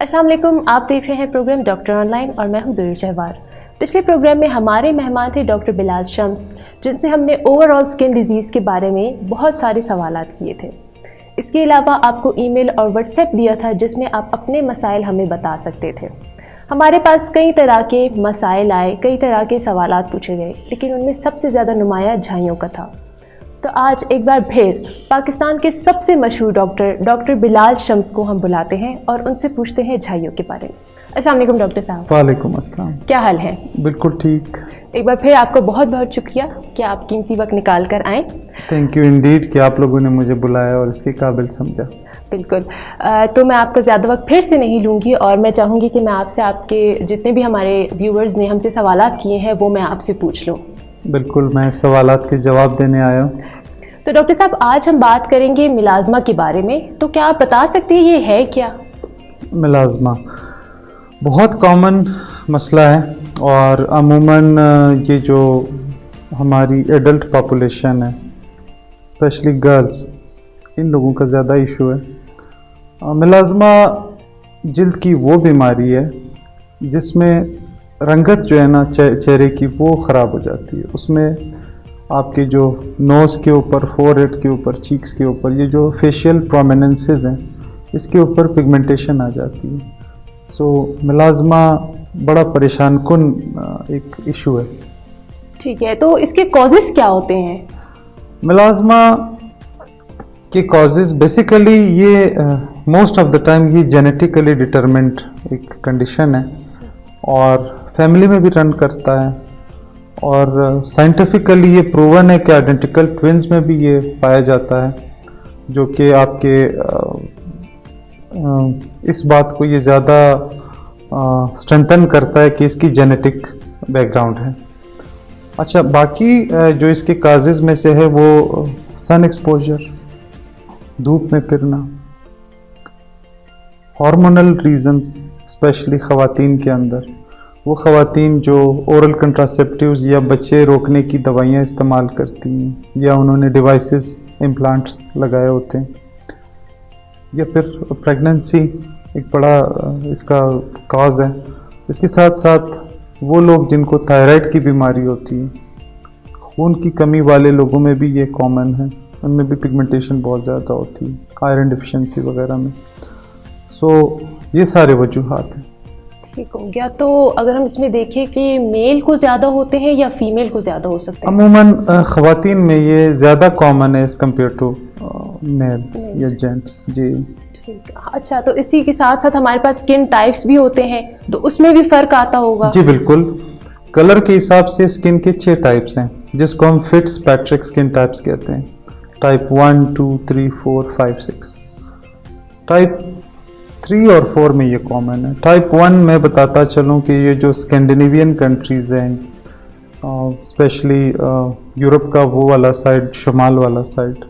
अस्सलाम वालेकुम, आप देख रहे हैं प्रोग्राम डॉक्टर ऑनलाइन और मैं हूं दुरूज जहवार। पिछले प्रोग्राम में हमारे मेहमान थे डॉक्टर बिलाल शम्स, जिनसे हमने ओवरऑल स्किन डिजीज़ के बारे में बहुत सारे सवालात किए थे। इसके अलावा आपको ईमेल और व्हाट्सएप दिया था जिसमें आप अपने मसाइल हमें बता सकते थे। हमारे पास कई तरह के मसाइल आए, कई तरह के सवालात पूछे गए, लेकिन उनमें सबसे ज़्यादा नुमाया झाइयों का था। तो आज एक बार फिर पाकिस्तान के सबसे मशहूर डॉक्टर बिलाल शम्स को हम बुलाते हैं और उनसे पूछते हैं झाइयों के बारे में। अस्सलाम वालेकुम डॉक्टर साहब। वालेकुम अस्सलाम। क्या हाल है? बिल्कुल ठीक। एक बार फिर आपको बहुत बहुत शुक्रिया कि आप कीमती वक्त निकाल कर आए। थैंक यू इंडीड कि आप लोगों ने मुझे बुलाया और इसके काबिल समझा। बिल्कुल। तो मैं आपका ज़्यादा वक्त फिर से नहीं लूँगी और मैं चाहूँगी कि मैं आपसे आपके जितने भी हमारे व्यूवर्स ने हमसे सवालात किए हैं वो मैं आपसे पूछ लूँ। बिल्कुल, मैं सवालात के जवाब देने आया हूँ। तो डॉक्टर साहब, आज हम बात करेंगे मिलाज़मा के बारे में। तो क्या आप बता सकते हैं ये है क्या? मिलाज़मा बहुत कॉमन मसला है और अमूमन ये जो हमारी एडल्ट पॉपुलेशन है, स्पेशली गर्ल्स, इन लोगों का ज़्यादा इशू है। मिलाज़मा जिल्द की वो बीमारी है जिसमें रंगत जो है ना चेहरे की वो ख़राब हो जाती है। उसमें आपके जो नोज़ के ऊपर, फोरहेड के ऊपर, चीक्स के ऊपर, ये जो फेशियल प्रोमिनेंसेस हैं, इसके ऊपर पिगमेंटेशन आ जाती है। सो मिलाज़मा बड़ा परेशान कुन एक इशू है। ठीक है, तो इसके कॉजेज़ क्या होते हैं? मिलाज़मा के कॉजेज़ बेसिकली ये मोस्ट ऑफ द टाइम ये जेनेटिकली डिटरमिन्ड एक कंडीशन है और फैमिली में भी रन करता है और साइंटिफिकली ये प्रूवन है कि आइडेंटिकल ट्विन्स में भी ये पाया जाता है, जो कि आपके इस बात को ये ज़्यादा स्ट्रेंथन करता है कि इसकी जेनेटिक बैकग्राउंड है। अच्छा, बाकी जो इसके काजेज़ में से है वो सन एक्सपोजर, धूप में फिरना, हार्मोनल रीजंस, स्पेशली ख़वातीन के अंदर, वो ख़वातीन जो ओरल कंट्रासेप्टिव्स या बच्चे रोकने की दवाइयाँ इस्तेमाल करती हैं या उन्होंने डिवाइसेस, इम्प्लांट्स लगाए होते हैं, या फिर प्रेगनेंसी एक बड़ा इसका काज है। इसके साथ साथ वो लोग जिनको थायराइड की बीमारी होती है, खून की कमी वाले लोगों में भी ये कॉमन है, उनमें भी पिगमेंटेशन बहुत ज़्यादा होती है, आयरन डिफिशिएंसी वगैरह में। सो ये सारे वजूहात हैं। ठीक हो गया। तो अगर हम इसमें देखें कि मेल को ज़्यादा होते हैं या फीमेल को ज़्यादा हो सकते हैं? अमूमन ख़वातीन में ये ज़्यादा कॉमन है एज़ कम्पेयर टू मेल्स या जेंट्स। जी ठीक। अच्छा, तो इसी के साथ साथ हमारे पास स्किन टाइप्स भी होते हैं, तो उसमें भी फ़र्क आता होगा? जी बिल्कुल। कलर के हिसाब से स्किन के 6 टाइप्स हैं जिसको हम फिट्ज़पैट्रिक स्किन टाइप्स कहते हैं। टाइप 1, 2, 3, 4, 5, 6। टाइप 3 और 4 में ये कॉमन है। टाइप 1 में बताता चलूँ कि ये जो स्कैंडिनेवियन कंट्रीज़ हैं, स्पेशली यूरोप का वो वाला साइड, शुमाल वाला साइड,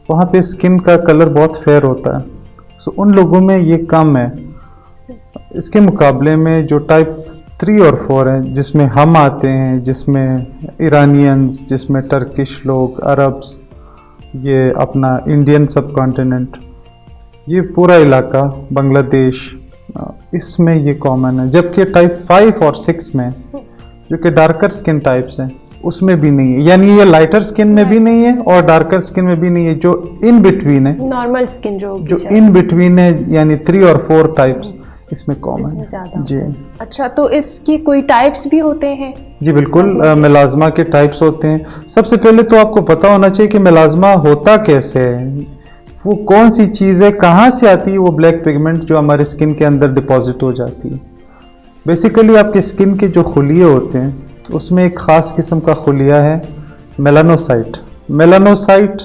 वहाँ पे स्किन का कलर बहुत फेयर होता है। सो उन लोगों में ये कम है। इसके मुकाबले में जो टाइप 3 और 4 हैं, जिसमें हम आते हैं, जिसमें ईरानियंस, जिसमें टर्किश लोग, अरब्स, ये अपना इंडियन सब कॉन्टिनेंट, ये पूरा इलाका, बांग्लादेश, इसमें ये कॉमन है। जबकि टाइप 5 और 6 में, जो कि डार्कर स्किन टाइप्स हैं, उसमें भी नहीं है। यानी ये लाइटर स्किन में भी नहीं है और डार्कर स्किन में भी नहीं है, जो इन बिटवीन है, नॉर्मल स्किन जो इन बिटवीन है, यानी 3 और 4 टाइप्स इसमें कॉमन है। जी। अच्छा, तो इसकी कोई टाइप्स भी होते हैं? जी बिल्कुल, मिलाज़मा के टाइप्स होते हैं। सबसे पहले तो आपको पता होना चाहिए कि मिलाज़मा होता कैसे है, वो कौन सी चीज़ है, कहाँ से आती है वो ब्लैक पिगमेंट जो हमारे स्किन के अंदर डिपॉजिट हो जाती है। बेसिकली आपके स्किन के जो खुलिये होते हैं, उसमें एक ख़ास किस्म का खुलिया है melanocyte. Melanocyte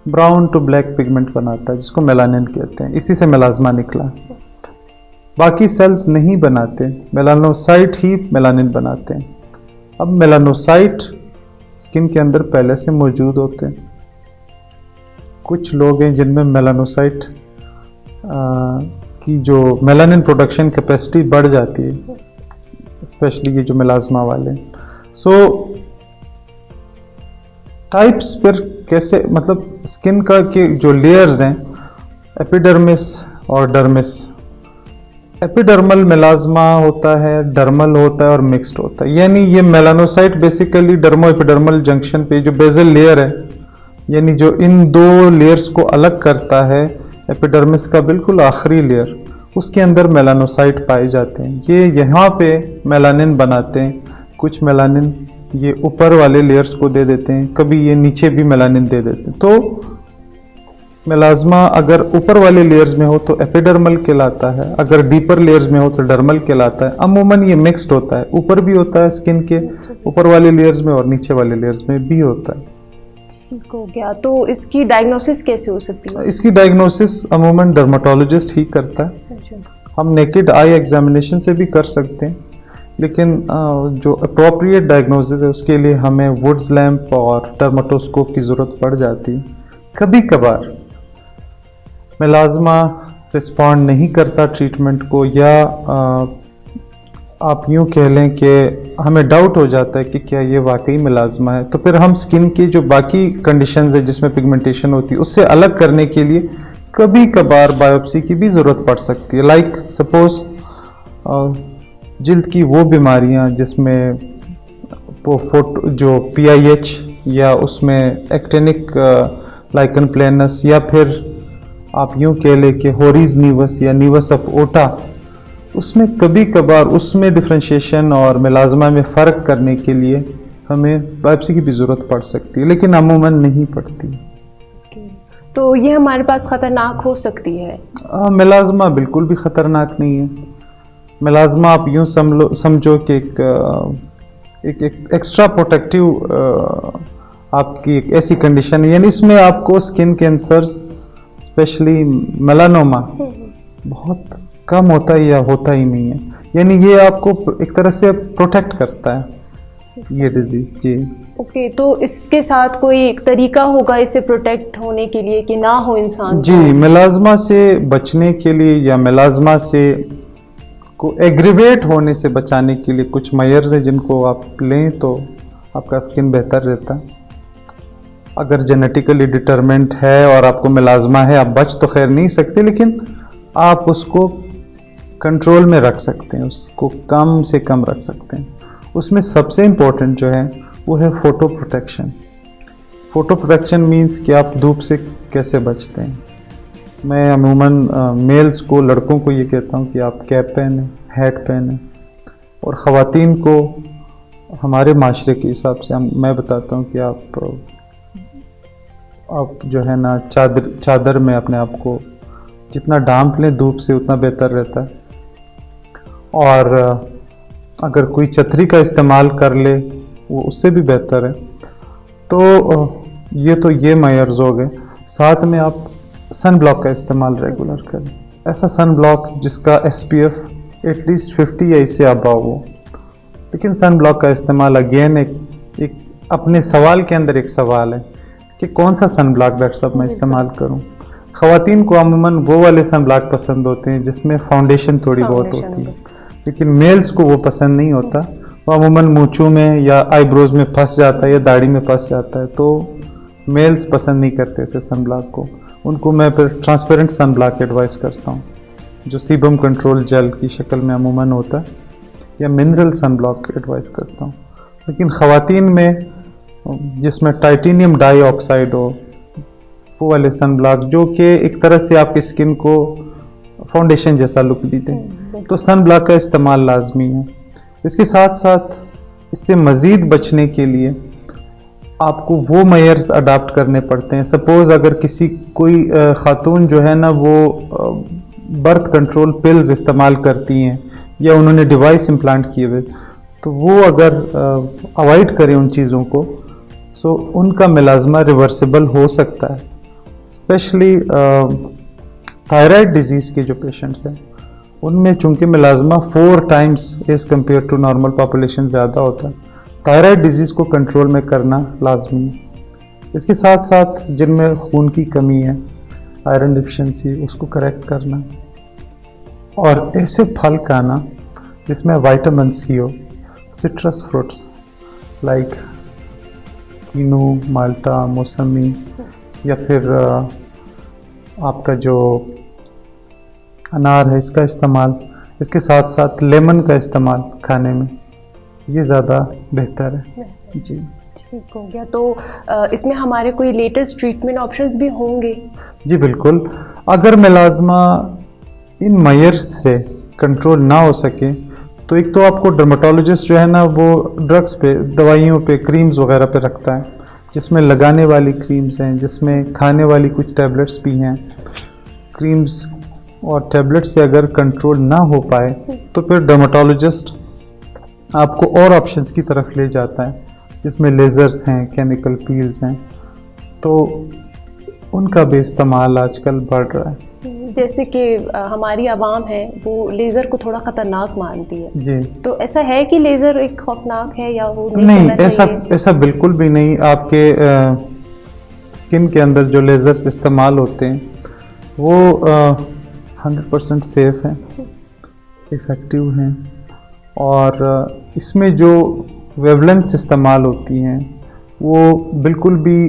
brown to black pigment बनाता है, जिसको मेलानिन कहते हैं। इसी से मिलाज़मा निकला। बाकी सेल्स नहीं बनाते, मेलानोसाइट ही मेलानिन बनाते हैं। अब मेलानोसाइट स्किन के अंदर पहले से मौजूद होते हैं। कुछ लोग हैं जिनमें मेलानोसाइट की जो मेलानिन प्रोडक्शन कैपेसिटी बढ़ जाती है, स्पेशली ये जो मिलाज़मा वाले। सो टाइप्स पर कैसे, मतलब स्किन का के जो लेयर्स हैं, एपिडर्मिस और डर्मिस। एपिडर्मल मेलाज्मा होता है, डर्मल होता है और मिक्स्ड होता है। यानी ये melanocyte basically dermo epidermal junction पे जो बेजल लेयर है, यानी जो इन दो लेयर्स को अलग करता है, एपिडर्मिस का बिल्कुल आखिरी लेयर, उसके अंदर मेलानोसाइट पाए जाते हैं। ये यहाँ पे मेलानिन बनाते हैं। कुछ मेलानिन ये ऊपर वाले लेयर्स को दे देते हैं, कभी ये नीचे भी मेलानिन दे देते हैं। तो मेलाज्मा अगर ऊपर वाले लेयर्स में हो तो एपिडर्मल कहलाता है, अगर डीपर लेयर्स में हो तो डर्मल कहलाता है। अमूमन ये मिक्स्ड होता है, ऊपर भी होता है स्किन के ऊपर वाले लेयर्स में और नीचे वाले लेयर्स में भी होता है। ठीक हो गया। तो इसकी डायग्नोसिस कैसे हो सकती है? इसकी डायग्नोसिस अमूमन डर्माटोलॉजिस्ट ही करता है। हम नेकेड आई एग्जामिनेशन से भी कर सकते हैं, लेकिन जो अप्रोप्रिएट डायग्नोसिस है उसके लिए हमें वुड्स लैम्प और डर्माटोस्कोप की ज़रूरत पड़ जाती है। कभी कभार मेलाज्मा रिस्पॉन्ड नहीं करता ट्रीटमेंट को, या आप यूँ कह लें कि हमें डाउट हो जाता है कि क्या ये वाकई मेलाज्मा है, तो फिर हम स्किन की जो बाकी कंडीशंस है जिसमें पिगमेंटेशन होती है उससे अलग करने के लिए कभी कभार बायोप्सी की भी ज़रूरत पड़ सकती है। लाइक सपोज जिल्द की वो बीमारियां जिसमें वो फोटो जो PIH या उसमें एक्टेनिक लाइकन प्लेनस, या फिर आप यूँ कह लें कि होरीज नीवस या नीवस ऑफ ओटा, उसमें कभी कभार उसमें डिफ्रेंशिएशन और मेलाज्मा में फ़र्क करने के लिए हमें बायोप्सी की भी ज़रूरत पड़ सकती है, लेकिन अमूमन नहीं पड़ती। तो ये हमारे पास ख़तरनाक हो सकती है? मेलाज्मा बिल्कुल भी ख़तरनाक नहीं है। मेलाज्मा आप यूँ समझो कि एक एक्स्ट्रा प्रोटेक्टिव आपकी एक ऐसी कंडीशन है, यानी इसमें आपको स्किन कैंसर्स स्पेशली मेलानोमा बहुत कम होता है या होता ही नहीं है। यानी ये आपको एक तरह से प्रोटेक्ट करता है ये डिजीज़। जी ओके। तो इसके साथ कोई एक तरीका होगा इसे प्रोटेक्ट होने के लिए कि ना हो इंसान? जी, मेलाज्मा से बचने के लिए या मेलाज्मा से को एग्रीवेट होने से बचाने के लिए कुछ मेजर्स हैं जिनको आप लें तो आपका स्किन बेहतर रहता है। अगर जेनेटिकली डिटरमेंट है और आपको मेलाज्मा है, आप बच तो खैर नहीं सकते, लेकिन आप उसको कंट्रोल में रख सकते हैं, उसको कम से कम रख सकते हैं। उसमें सबसे इम्पोर्टेंट जो है वो है photo protection. Photo protection means कि आप धूप से कैसे बचते हैं। मैं अमूमन मेल्स को, लड़कों को ये कहता हूँ कि आप कैप पहने, हैट पहने, और ख़वातीन को हमारे माशरे के हिसाब से मैं बताता हूँ कि आप जो है ना चादर में अपने आप को जितना ढांप लें धूप से उतना बेहतर रहता है। और अगर कोई छतरी का इस्तेमाल कर ले वो उससे भी बेहतर है। तो ये मेजर्स हो गए। साथ में आप सन ब्लॉक का इस्तेमाल रेगुलर करें, ऐसा सन ब्लॉक जिसका SPF एटलीस्ट 50 या इससे अबव हो। लेकिन सन ब्लॉक का इस्तेमाल अगेन एक अपने सवाल के अंदर एक सवाल है कि कौन सा सन ब्लॉक डॉक्टर साहब मैं इस्तेमाल करूं। ख़वातीन को अमूमन वो वाले सन ब्लॉक पसंद होते हैं जिसमें फाउंडेशन थोड़ी बहुत होती है, लेकिन मेल्स को वो पसंद नहीं होता। वो अमूमन मूंछों में या आईब्रोज में फंस जाता है या दाढ़ी में फंस जाता है, तो मेल्स पसंद नहीं करते ऐसे सन ब्लॉक को। उनको मैं फिर ट्रांसपेरेंट सन ब्लॉक एडवाइस करता हूँ जो सीबम कंट्रोल जेल की शक्ल में अमूमन होता है, या मिनरल सन ब्लॉक एडवाइस करता हूँ। लेकिन ख़वातीन में जिसमें टाइटेनियम डाइऑक्साइड हो, वो वाले सन ब्लॉक जो कि एक तरह से आपकी स्किन को फाउंडेशन जैसा लुक देते हैं, तो सन ब्लॉक का इस्तेमाल लाजमी है। इसके साथ साथ इससे मज़ीद बचने के लिए आपको वो मेजर्स अडाप्ट करने पड़ते हैं। सपोज़ अगर कोई खातून जो है ना वो बर्थ कंट्रोल पिल्स इस्तेमाल करती हैं या उन्होंने डिवाइस इम्प्लांट किए हुए, तो वो अगर अवॉइड करें उन चीज़ों को, सो उनका मेलाज्मा रिवर्सिबल हो सकता है। स्पेशली थायराइड डिजीज़ के जो पेशेंट्स हैं उनमें चूँकि melasma 4 times as compare to normal population ज़्यादा होता है, थायराइड डिजीज़ को कंट्रोल में करना लाजमी है। इसके साथ साथ जिनमें खून की कमी है, आयरन डिफिशिएंसी, उसको करेक्ट करना, और ऐसे फल खाना जिसमें विटामिन C हो, सिट्रस फ्रूट्स लाइक कीनू, माल्टा, मौसमी, या फिर आपका जो अनार है इसका इस्तेमाल, इसके साथ साथ लेमन का इस्तेमाल खाने में, ये ज़्यादा बेहतर है। जी ठीक हो गया। तो इसमें हमारे कोई लेटेस्ट ट्रीटमेंट ऑप्शंस भी होंगे? जी बिल्कुल। अगर मेलाज़मा इन मायर्स से कंट्रोल ना हो सके तो एक तो आपको डर्मेटोलॉजिस्ट जो है ना वो ड्रग्स पे, दवाइयों पे, क्रीम्स वगैरह पे रखता है, जिसमें लगाने वाली क्रीम्स हैं, जिसमें खाने वाली कुछ टैबलेट्स भी हैं। क्रीम्स और टैबलेट से अगर कंट्रोल ना हो पाए तो फिर डर्मेटोलॉजिस्ट आपको और ऑप्शंस की तरफ ले जाता है, जिसमें लेज़र्स हैं, केमिकल पील्स हैं, तो उनका भी इस्तेमाल आजकल बढ़ रहा है। जैसे कि हमारी आवाम है वो लेज़र को थोड़ा ख़तरनाक मानती है। जी, तो ऐसा है कि लेज़र एक खौफनाक है या वो नहीं नहीं, करना चाहिए? ऐसा बिल्कुल भी नहीं। आपके स्किन के अंदर जो लेज़र्स इस्तेमाल होते हैं वो 100% सेफ़ हैं, इफ़ेक्टिव हैं, और इसमें जो वेवलेंथ्स इस्तेमाल होती हैं वो बिल्कुल भी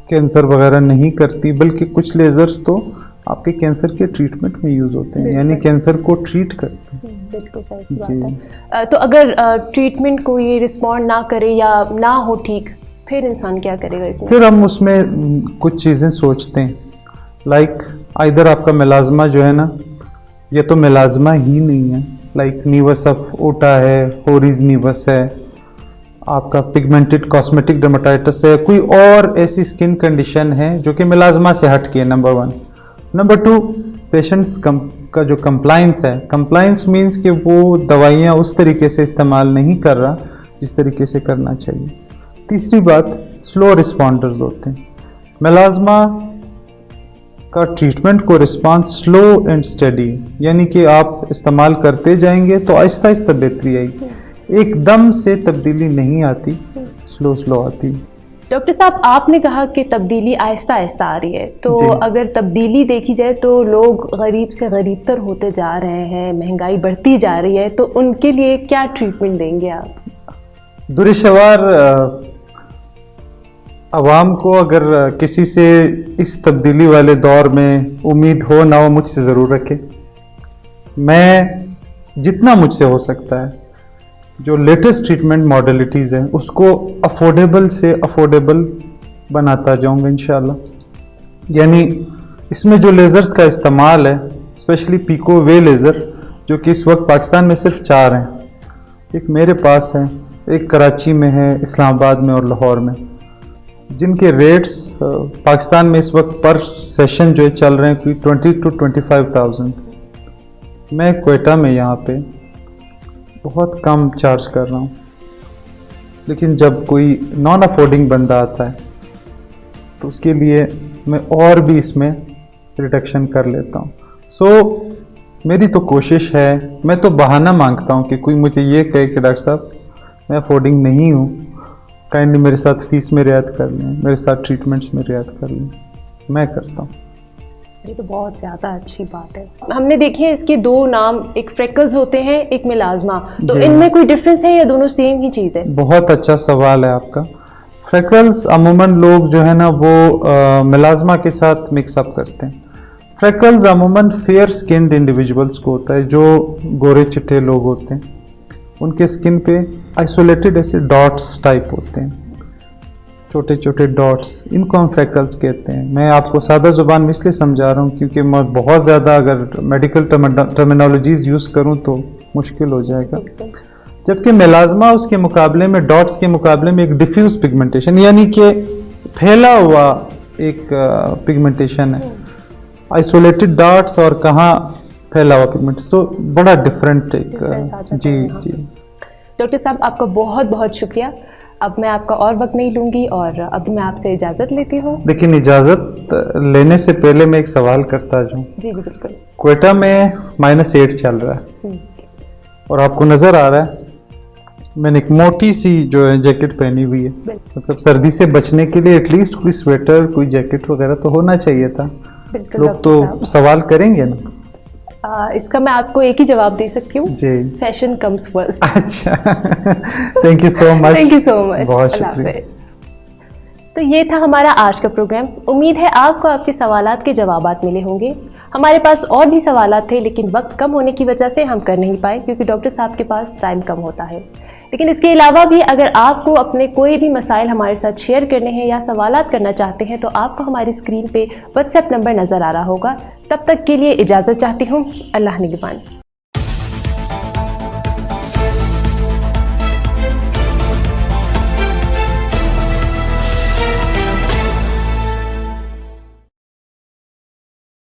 कैंसर वगैरह नहीं करती, बल्कि कुछ लेज़र्स तो आपके कैंसर के ट्रीटमेंट में यूज़ होते हैं, यानी कैंसर को ट्रीट करते हैं। बिल्कुल सही बात है। तो अगर ट्रीटमेंट को ये रिस्पॉन्ड ना करे या ना हो ठीक, फिर इंसान क्या करेगा इसमें? फिर हम उसमें कुछ चीज़ें सोचते हैं, लाइक आइदर आपका मेलाज़मा जो है ना, ये तो मेलाज़मा ही नहीं है, लाइक नीवस ऑफ ओटा है, होरीज नीवस है, आपका पिगमेंटेड कॉस्मेटिक डर्मेटाइटिस है, कोई और ऐसी स्किन कंडीशन है जो कि मेलाज़मा से हट के है, नंबर 1। नंबर 2, पेशेंट्स का जो कंप्लाइंस है, कंप्लाइंस मीन्स कि वो दवाइयाँ उस तरीके से इस्तेमाल नहीं कर रहा जिस तरीके से करना चाहिए। तीसरी बात, स्लो रिस्पॉन्डर्स होते हैं। मेलाज़मा का ट्रीटमेंट को रिस्पांस स्लो एंड स्टडी, यानी कि आप इस्तेमाल करते जाएंगे तो आहिस्ता आहिस्ता बेहतरी आएगी, एकदम से तब्दीली नहीं आती, स्लो आती। डॉक्टर साहब, आपने कहा कि तब्दीली आहिस्ता आहिस्ता आ रही है, तो अगर तब्दीली देखी जाए तो लोग गरीब से गरीबतर होते जा रहे हैं, महंगाई बढ़ती जा रही है, तो उनके लिए क्या ट्रीटमेंट देंगे आप? दुरुशवार आवाम को अगर किसी से इस तब्दीली वाले दौर में उम्मीद हो ना हो, मुझसे ज़रूर रखें। मैं जितना मुझसे हो सकता है जो लेटेस्ट ट्रीटमेंट मॉडलिटीज़ हैं उसको अफोर्डेबल से अफोर्डेबल बनाता जाऊंगा इंशाल्लाह। यानी इसमें जो लेज़र्स का इस्तेमाल है, स्पेशली पिको वे लेज़र, जो कि इस वक्त पाकिस्तान में सिर्फ 4 हैं, एक मेरे पास है, एक कराची में है, इस्लामाबाद में और लाहौर में, जिनके रेट्स पाकिस्तान में इस वक्त पर सेशन जो चल रहे हैं कोई 20 to 25,000। मैं क्वेटा में यहाँ पे बहुत कम चार्ज कर रहा हूँ, लेकिन जब कोई नॉन अफोर्डिंग बंदा आता है तो उसके लिए मैं और भी इसमें रिडक्शन कर लेता हूँ। सो मेरी तो कोशिश है, मैं तो बहाना मांगता हूँ कि कोई मुझे ये कहे कि डॉक्टर साहब मैं अफोर्डिंग नहीं हूँ, काइंडली मेरे साथ फीस में रियायत कर लें, मेरे साथ ट्रीटमेंट्स में रियायत कर लें, मैं करता हूँ। ये तो बहुत ज़्यादा अच्छी बात है। हमने देखे हैं इसके 2 नाम, एक फ्रेकल्स होते हैं, एक मेलाज़मा, तो इनमें कोई डिफरेंस है या दोनों सेम ही चीज़ है? बहुत अच्छा सवाल है आपका। फ्रेकल्स अमूमन लोग जो है ना वो मेलाज़मा के साथ मिक्सअप करते हैं। फ्रेकल्स अमूमन फेयर स्किन्ड इंडिविजुअल्स को होता है, जो गोरे चिट्टे लोग होते हैं, उनके स्किन पे आइसोलेटेड ऐसे डॉट्स टाइप होते हैं, छोटे छोटे डॉट्स, इनको हम फ्रेकल्स कहते हैं। मैं आपको सादा ज़ुबान में इसलिए समझा रहा हूँ क्योंकि मैं बहुत ज़्यादा अगर मेडिकल टर्मिनोलॉजीज़ यूज़ करूँ तो मुश्किल हो जाएगा। जबकि मेलाज़मा उसके मुकाबले में, डॉट्स के मुकाबले में एक डिफ्यूज पिगमेंटेशन, यानी कि फैला हुआ एक पिगमेंटेशन है। आइसोलेटेड डॉट्स और कहाँ फैला हुआ पिगमेंटेशन, तो बड़ा डिफरेंट एक। जी जी डॉक्टर साहब, आपका बहुत बहुत शुक्रिया। अब मैं आपका और वक्त नहीं लूँगी और अब मैं आपसे इजाज़त लेती हूँ। लेकिन इजाज़त लेने से पहले मैं एक सवाल करता जाऊँ। जी जी बिल्कुल। क्वेटा में -8 चल रहा है और आपको नज़र आ रहा है मैंने एक मोटी सी जो है जैकेट पहनी हुई है, मतलब सर्दी से बचने के लिए एटलीस्ट कोई स्वेटर, कोई जैकेट वगैरह तो होना चाहिए था। लोग तो सवाल करेंगे ना। इसका मैं आपको एक ही जवाब दे सकती हूँ जी, फैशन कम्स फर्स्ट। अच्छा thank you so much. Thank you so much, बहुत शुक्रिया। तो ये था हमारा आज का प्रोग्राम। उम्मीद है आपको आपके सवालात के जवाबात मिले होंगे। हमारे पास और भी सवालात थे, लेकिन वक्त कम होने की वजह से हम कर नहीं पाए, क्योंकि डॉक्टर साहब के पास टाइम कम होता है। लेकिन इसके अलावा भी अगर आपको अपने कोई भी मसाइल हमारे साथ शेयर करने हैं या सवालात करना चाहते हैं, तो आपको हमारी स्क्रीन पे व्हाट्सएप नंबर नज़र आ रहा होगा। तब तक के लिए इजाज़त चाहती हूँ। अल्लाह निगहबान।